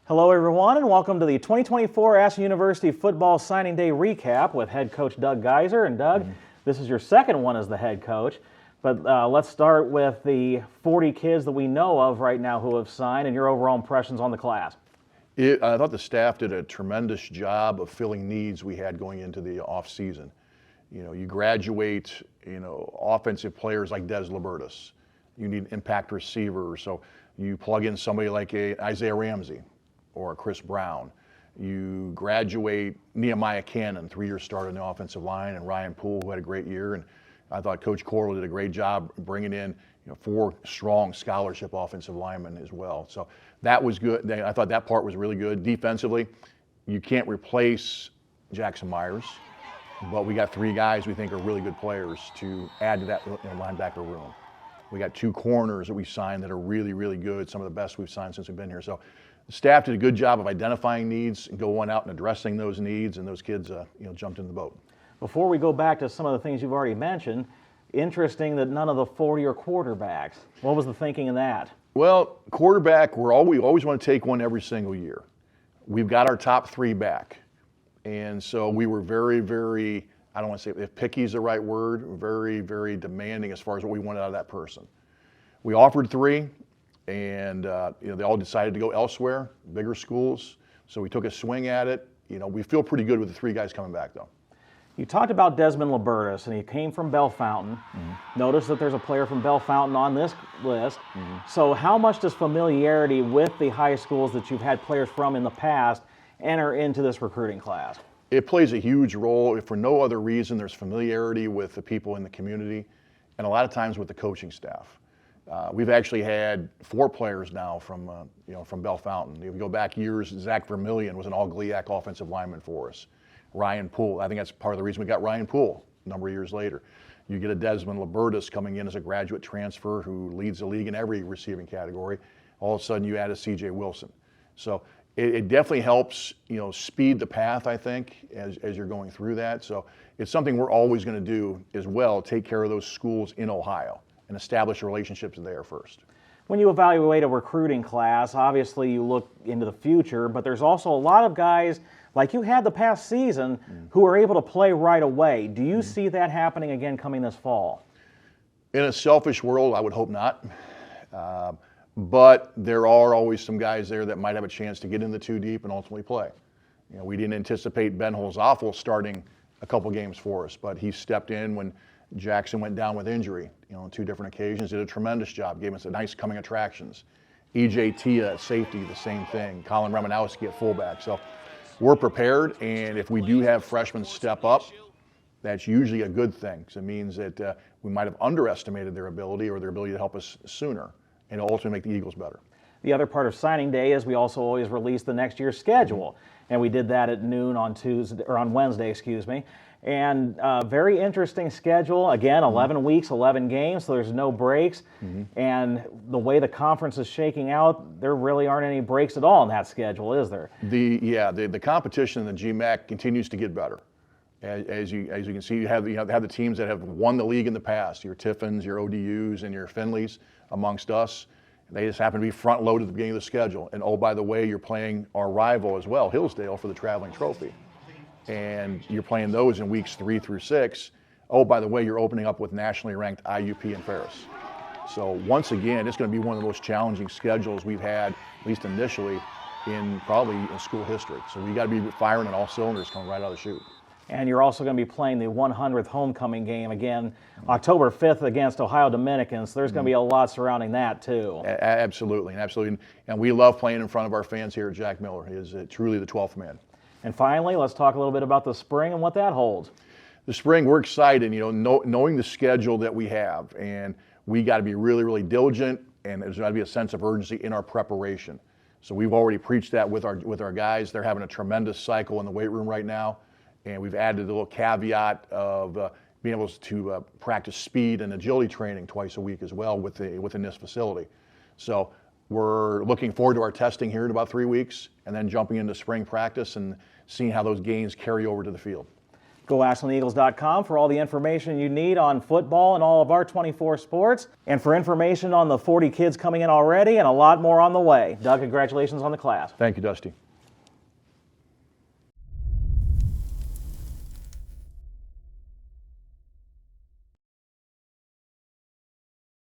Hello everyone and welcome to the 2024 Ashland University Football Signing Day recap with head coach Doug Geiser. And Doug, this is your second one as the head coach, but let's start with the 40 kids that we know of right now who have signed and your overall impressions on the class. I thought the staff did a tremendous job of filling needs we had going into the off season. You graduate, offensive players like Des Libertus. You need impact receivers, so you plug in somebody like Isaiah Ramsey or a Chris Brown. You graduate Nehemiah Cannon, 3-year starter in the offensive line, and Ryan Poole, who had a great year. And I thought Coach Corl did a great job bringing in 4 strong scholarship offensive linemen as well. So that was good. I thought that part was really good. Defensively, you can't replace Jackson Myers, but we got 3 guys we think are really good players to add to that linebacker room. We got 2 corners that we signed that are really, really good, some of the best we've signed since we've been here. So the staff did a good job of identifying needs and going out and addressing those needs, and those kids jumped in the boat. Before we go back to some of the things you've already mentioned, interesting that none of the 40 are quarterbacks. What was the thinking in that? Well, quarterback, we always want to take one every single year. We've got our top 3 back. And so we were very, very, I don't want to say if picky is the right word, very, very demanding as far as what we wanted out of that person. We offered 3. And they all decided to go elsewhere, bigger schools. So we took a swing at it. We feel pretty good with the 3 guys coming back, though. You talked about Desmond Libertus, and he came from Bellefontaine. Notice that there's a player from Bellefontaine on this list. So how much does familiarity with the high schools that you've had players from in the past enter into this recruiting class? It plays a huge role. If for no other reason, there's familiarity with the people in the community, and a lot of times with the coaching staff. We've actually had 4 players now from Bellefontaine. If you go back years, Zach Vermillion was an all-GLIAC offensive lineman for us. Ryan Poole, I think that's part of the reason we got Ryan Poole a number of years later. You get a Desmond Libertus coming in as a graduate transfer who leads the league in every receiving category. All of a sudden, you add a C.J. Wilson. So it definitely helps, speed the path, I think, as you're going through that. So it's something we're always going to do as well, take care of those schools in Ohio and establish relationships there first. When you evaluate a recruiting class, obviously you look into the future, but there's also a lot of guys like you had the past season who are able to play right away. Do you see that happening again coming this fall? In a selfish world, I would hope not. But there are always some guys there that might have a chance to get in the 2 deep and ultimately play. We didn't anticipate Ben Holzapfel starting a couple games for us, but he stepped in when Jackson went down with injury, on 2 different occasions, did a tremendous job, gave us a nice coming attractions. E.J. Tia at safety, the same thing. Colin Romanowski at fullback. So we're prepared, and if we do have freshmen step up, that's usually a good thing, because it means that we might have underestimated their ability or their ability to help us sooner, and ultimately make the Eagles better. The other part of signing day is we also always release the next year's schedule, and we did that at noon on Wednesday, And very interesting schedule. Again, 11 weeks, 11 games, so there's no breaks. And the way the conference is shaking out, there really aren't any breaks at all in that schedule, is there? The competition in the GMAC continues to get better. As you can see, you have the teams that have won the league in the past, your Tiffins, your ODUs, and your Finleys amongst us. They just happen to be front-loaded at the beginning of the schedule. And oh, by the way, you're playing our rival as well, Hillsdale, for the traveling trophy. And you're playing those in weeks 3 through 6. Oh, by the way, you're opening up with nationally ranked IUP and Ferris. So once again, it's going to be one of the most challenging schedules we've had, at least initially, in school history. So we got to be firing on all cylinders coming right out of the chute. And you're also going to be playing the 100th homecoming game again, October 5th against Ohio Dominicans. So there's going to be a lot surrounding that too. Absolutely. And we love playing in front of our fans here at Jack Miller. He is truly the 12th man. And finally, let's talk a little bit about the spring and what that holds. The spring, we're excited, knowing the schedule that we have, and we got to be really, really diligent, and there's got to be a sense of urgency in our preparation. So we've already preached that with our guys. They're having a tremendous cycle in the weight room right now, and we've added a little caveat of being able to practice speed and agility training twice a week as well within this facility. So we're looking forward to our testing here in about 3 weeks, and then jumping into spring practice and seeing how those gains carry over to the field. Go AshlandEagles.com for all the information you need on football and all of our 24 sports, and for information on the 40 kids coming in already and a lot more on the way. Doug, congratulations on the class. Thank you, Dusty.